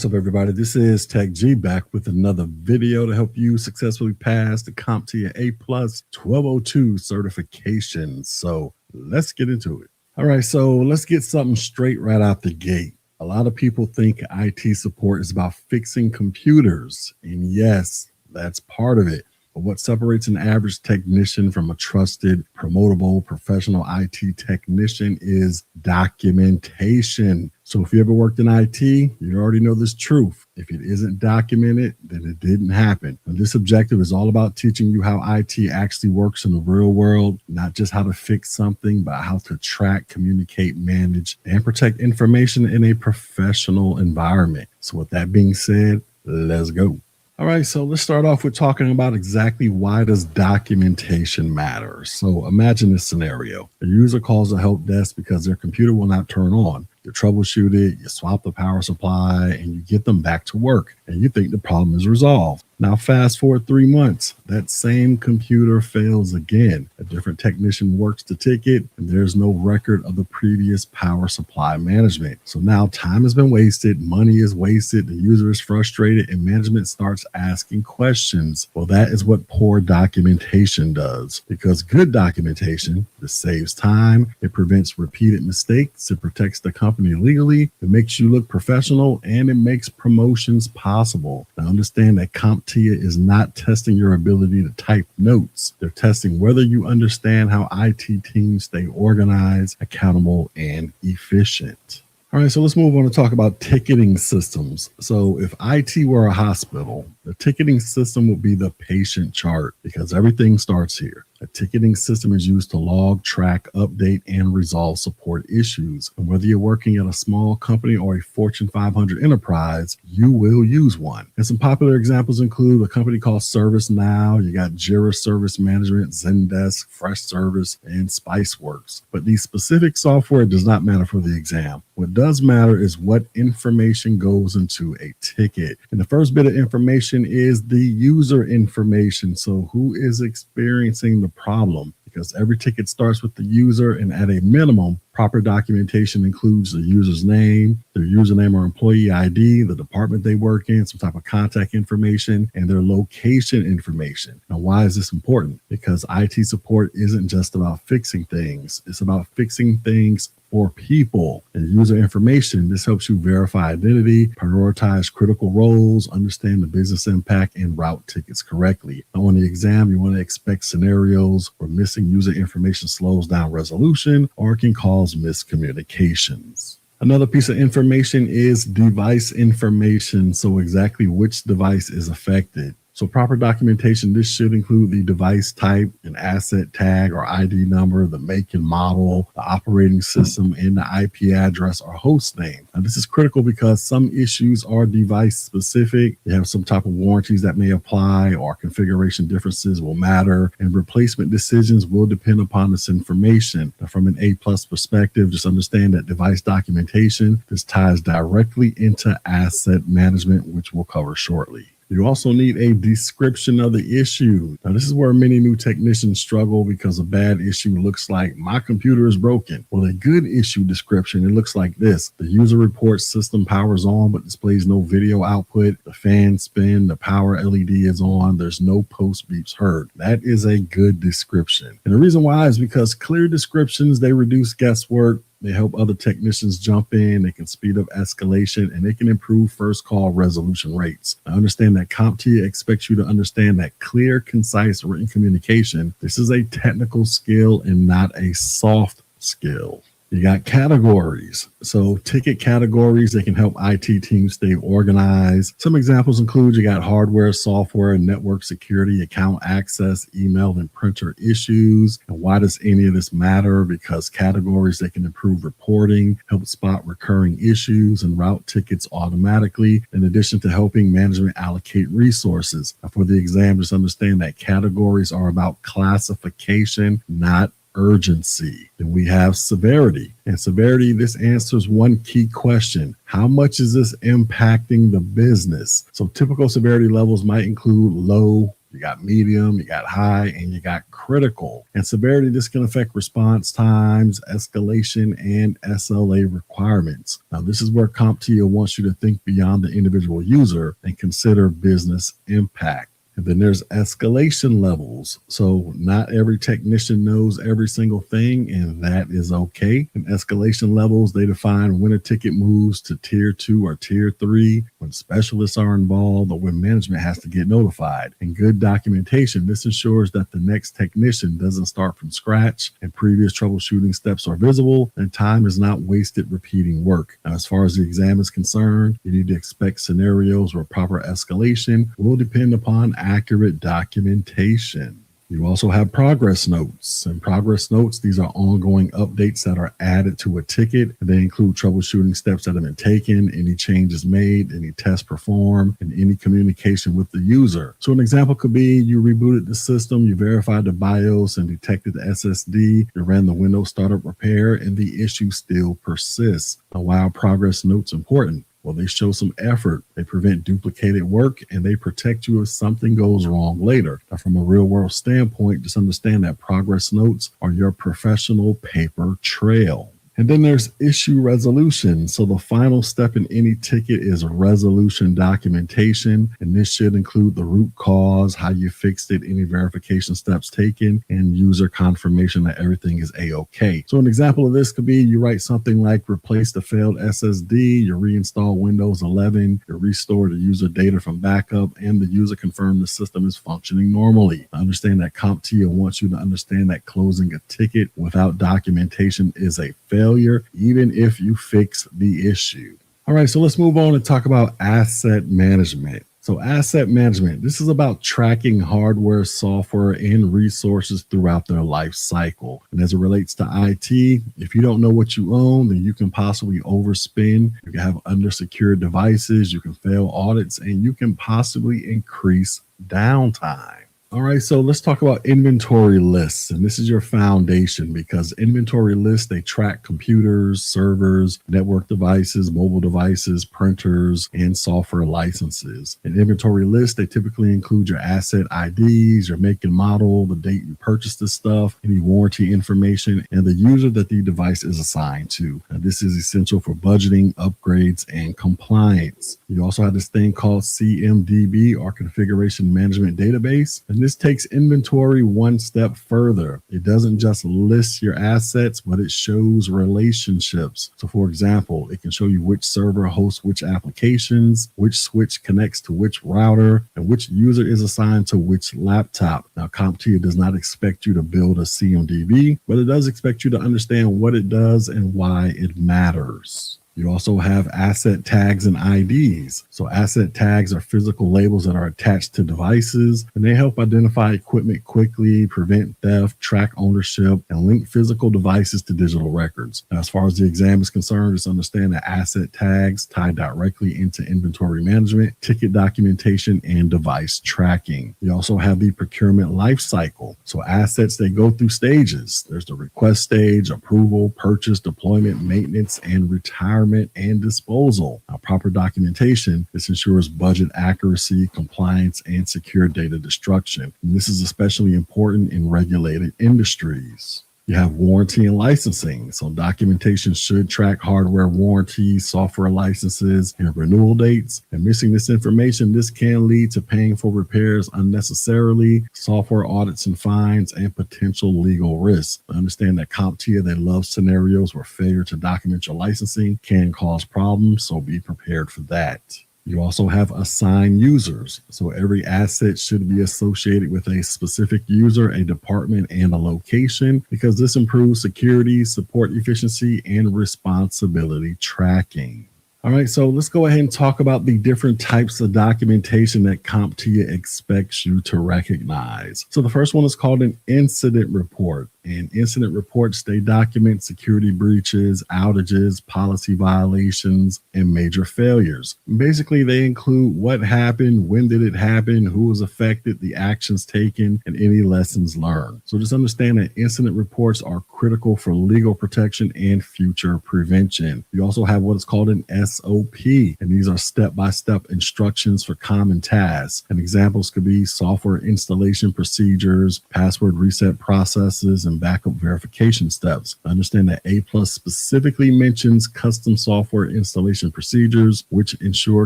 What's up, everybody? This is Tech G back with another video to help you successfully pass the CompTIA A plus 1202 certification. So let's get into it. All right, so let's get something straight right out the gate. A lot of people think IT support is about fixing computers, and yes, that's part of it. But what separates an average technician from a trusted, promotable, professional IT technician is documentation. So if you ever worked in IT, you already know this truth. If it isn't documented, then it didn't happen. And this objective is all about teaching you how IT actually works in the real world, not just how to fix something, but how to track, communicate, manage, and protect information in a professional environment. So with that being said, let's go. All right, so let's start off with talking about exactly why does documentation matter. So imagine this scenario. A user calls the help desk because their computer will not turn on. You troubleshoot it, you swap the power supply, and you get them back to work, and you think the problem is resolved. Now, fast forward 3 months, that same computer fails again. A different technician works the ticket, and there's no record of the previous power supply management. So now time has been wasted, money is wasted, the user is frustrated, and management starts asking questions. Well, that is what poor documentation does, because good documentation, this saves time, it prevents repeated mistakes, it protects the company legally, it makes you look professional, and it makes promotions possible. Now, understand that CompTIA is not testing your ability to type notes. They're testing whether you understand how IT teams stay organized, accountable, and efficient. All right, so let's move on to talk about ticketing systems. So if IT were a hospital, the ticketing system would be the patient chart, because everything starts here. A ticketing system is used to log, track, update, and resolve support issues. And whether you're working at a small company or a Fortune 500 enterprise, you will use one. And some popular examples include a company called ServiceNow. You got Jira Service Management, Zendesk, Freshservice, and Spiceworks. But the specific software does not matter for the exam. What does matter is what information goes into a ticket. And the first bit of information is the user information. So who is experiencing the problem? Because every ticket starts with the user, and at a minimum, proper documentation includes the user's name, their username or employee ID, the department they work in, some type of contact information, and their location information. Now, why is this important? Because IT support isn't just about fixing things. It's about fixing things for people. And user information, this helps you verify identity, prioritize critical roles, understand the business impact, and route tickets correctly. Now, on the exam, you want to expect scenarios where missing user information slows down resolution or can cause miscommunications. Another piece of information is device information. So exactly which device is affected. So proper documentation, this should include the device type, an asset tag or ID number, the make and model, the operating system, and the IP address or host name. Now, this is critical because some issues are device specific. You have some type of warranties that may apply, or configuration differences will matter, and replacement decisions will depend upon this information. Now, from an A+ perspective, just understand that device documentation, this ties directly into asset management, which we'll cover shortly. You also need a description of the issue. Now, this is where many new technicians struggle, because a bad issue looks like my computer is broken. Well, a good issue description, it looks like this. The user reports system powers on but displays no video output. The fans spin, the power LED is on. There's no post beeps heard. That is a good description. And the reason why is because clear descriptions, they reduce guesswork. They help other technicians jump in, they can speed up escalation, and they can improve first call resolution rates. Now, understand that CompTIA expects you to understand that clear, concise written communication. This is a technical skill and not a soft skill. You got categories. So ticket categories, they can help IT teams stay organized. Some examples include you got hardware, software, network security, account access, email, and printer issues. And why does any of this matter? Because categories, they can improve reporting, help spot recurring issues, and route tickets automatically, in addition to helping management allocate resources. Now, for the exam, just understand that categories are about classification, not urgency. Then we have severity. And severity, this answers one key question. How much is this impacting the business? So typical severity levels might include low, you got medium, you got high, and you got critical. And severity, this can affect response times, escalation, and SLA requirements. Now, this is where CompTIA wants you to think beyond the individual user and consider business impact. And then there's escalation levels. So not every technician knows every single thing, and that is okay. And escalation levels, they define when a ticket moves to tier 2 or tier 3, when specialists are involved, or when management has to get notified. And good documentation, this ensures that the next technician doesn't start from scratch and previous troubleshooting steps are visible and time is not wasted repeating work. Now, as far as the exam is concerned, you need to expect scenarios where proper escalation will depend upon accurate documentation. You also have progress notes. And progress notes, these are ongoing updates that are added to a ticket. And they include troubleshooting steps that have been taken, any changes made, any tests performed, and any communication with the user. So an example could be you rebooted the system, you verified the BIOS and detected the SSD, you ran the Windows startup repair, and the issue still persists. Now, why are progress notes important? Well, they show some effort, they prevent duplicated work, and they protect you if something goes wrong later. Now, from a real-world standpoint, just understand that progress notes are your professional paper trail. And then there's issue resolution. So the final step in any ticket is resolution documentation. And this should include the root cause, how you fixed it, any verification steps taken, and user confirmation that everything is A-OK. So an example of this could be you write something like replace the failed SSD, you reinstall Windows 11, you restore the user data from backup, and the user confirmed the system is functioning normally. I understand that CompTIA wants you to understand that closing a ticket without documentation is a failure, even if you fix the issue. All right, so let's move on and talk about asset management. So asset management, this is about tracking hardware, software, and resources throughout their life cycle. And as it relates to IT, if you don't know what you own, then you can possibly overspend. You can have undersecured devices, you can fail audits, and you can possibly increase downtime. All right, so let's talk about inventory lists. And this is your foundation because inventory lists, they track computers, servers, network devices, mobile devices, printers, and software licenses. An inventory list, they typically include your asset IDs, your make and model, the date you purchased this stuff, any warranty information, and the user that the device is assigned to. Now, this is essential for budgeting, upgrades, and compliance. You also have this thing called CMDB, or Configuration Management Database. And this takes inventory one step further. It doesn't just list your assets, but it shows relationships. So for example, it can show you which server hosts which applications, which switch connects to which router, and which user is assigned to which laptop. Now, CompTIA does not expect you to build a CMDB, but it does expect you to understand what it does and why it matters. You also have asset tags and IDs. So asset tags are physical labels that are attached to devices, and they help identify equipment quickly, prevent theft, track ownership, and link physical devices to digital records. Now, as far as the exam is concerned, just understand that asset tags tie directly into inventory management, ticket documentation, and device tracking. You also have the procurement life cycle. So assets, they go through stages. There's the request stage, approval, purchase, deployment, maintenance, and retirement and disposal. Now, proper documentation, this ensures budget accuracy, compliance, and secure data destruction. And this is especially important in regulated industries. You have warranty and licensing. So documentation should track hardware warranties, software licenses, and renewal dates. And missing this information, this can lead to paying for repairs unnecessarily, software audits and fines, and potential legal risks. Understand that CompTIA, they love scenarios where failure to document your licensing can cause problems, so be prepared for that. You also have assigned users. So every asset should be associated with a specific user, a department, and a location, because this improves security, support efficiency, and responsibility tracking. All right, so let's go ahead and talk about the different types of documentation that CompTIA expects you to recognize. So the first one is called an incident report. And incident reports, they document security breaches, outages, policy violations, and major failures. Basically, they include what happened, when did it happen, who was affected, the actions taken, and any lessons learned. So just understand that incident reports are critical for legal protection and future prevention. You also have what is called an SOP. And these are step-by-step instructions for common tasks. And examples could be software installation procedures, password reset processes, and backup verification steps. Understand that A+ specifically mentions custom software installation procedures, which ensure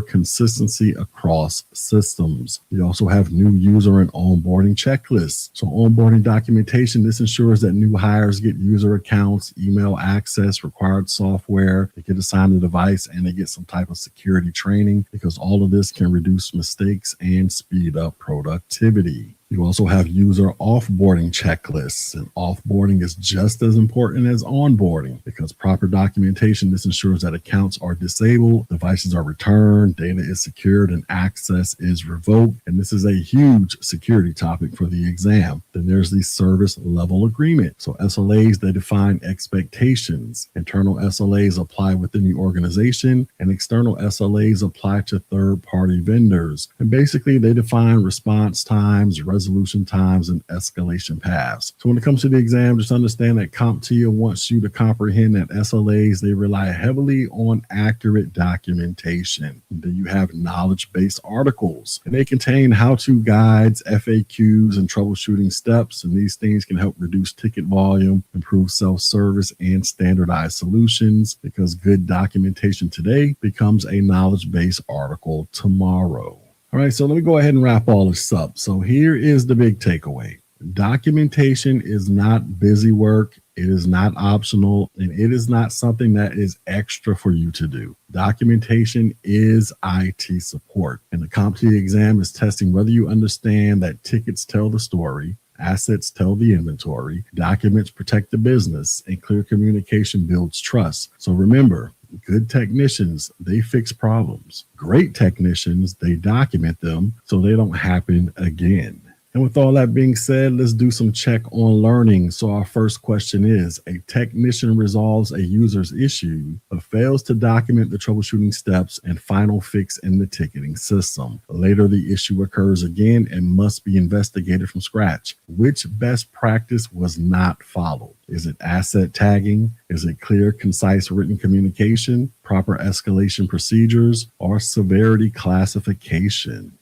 consistency across systems. You also have new user and onboarding checklists. So onboarding documentation, this ensures that new hires get user accounts, email access, required software, they get assigned a device, and they get some type of security training, because all of this can reduce mistakes and speed up productivity. You also have user offboarding checklists, and offboarding is just as important as onboarding, because proper documentation, this ensures that accounts are disabled, devices are returned, data is secured, and access is revoked. And this is a huge security topic for the exam. Then there's the service level agreement. So SLAs, they define expectations. Internal SLAs apply within the organization, and external SLAs apply to third-party vendors. And basically, they define response times, resolution times, and escalation paths. So when it comes to the exam, just understand that CompTIA wants you to comprehend that SLAs, they rely heavily on accurate documentation. And then you have knowledge-based articles, and they contain how-to guides, FAQs, and troubleshooting steps. And these things can help reduce ticket volume, improve self-service, and standardize solutions, because good documentation today becomes a knowledge-based article tomorrow. All right, so let me go ahead and wrap all this up. So here is the big takeaway. Documentation is not busy work. It is not optional, and it is not something that is extra for you to do. Documentation is IT support, and the CompTIA exam is testing whether you understand that tickets tell the story, assets tell the inventory, documents protect the business, and clear communication builds trust. So remember, good technicians, they fix problems. Great technicians, they document them so they don't happen again. And with all that being said, let's do some check on learning. So our first question is, a technician resolves a user's issue, but fails to document the troubleshooting steps and final fix in the ticketing system. Later, the issue occurs again and must be investigated from scratch. Which best practice was not followed? Is it asset tagging? Is it clear, concise written communication, proper escalation procedures, or severity classification?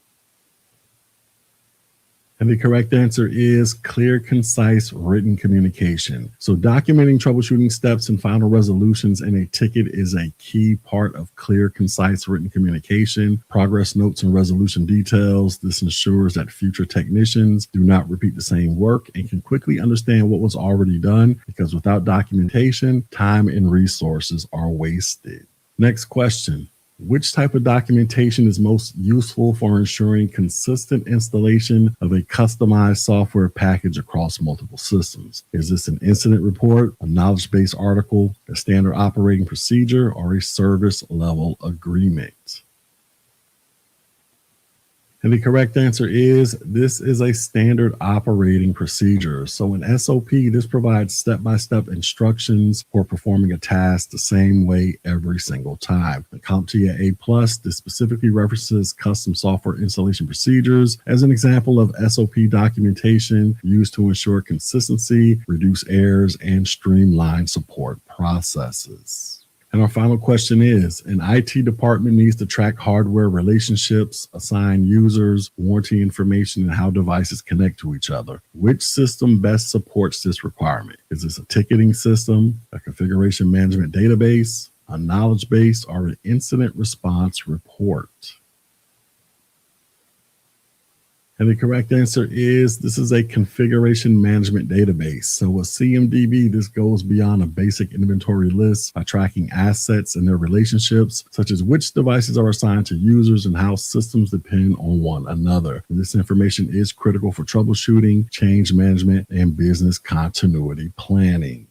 And the correct answer is clear, concise, written communication. So documenting troubleshooting steps and final resolutions in a ticket is a key part of clear, concise, written communication. Progress notes and resolution details. This ensures that future technicians do not repeat the same work and can quickly understand what was already done, because without documentation, time and resources are wasted. Next question. Which type of documentation is most useful for ensuring consistent installation of a customized software package across multiple systems? Is this an incident report, a knowledge-based article, a standard operating procedure, or a service level agreement? And the correct answer is, this is a standard operating procedure. So in SOP, this provides step-by-step instructions for performing a task the same way every single time. The CompTIA A+, this specifically references custom software installation procedures as an example of SOP documentation used to ensure consistency, reduce errors, and streamline support processes. And our final question is, an IT department needs to track hardware relationships, assign users, warranty information, and how devices connect to each other. Which system best supports this requirement? Is this a ticketing system, a configuration management database, a knowledge base, or an incident response report? And the correct answer is, this is a configuration management database. So with CMDB, this goes beyond a basic inventory list by tracking assets and their relationships, such as which devices are assigned to users and how systems depend on one another. And this information is critical for troubleshooting, change management, and business continuity planning.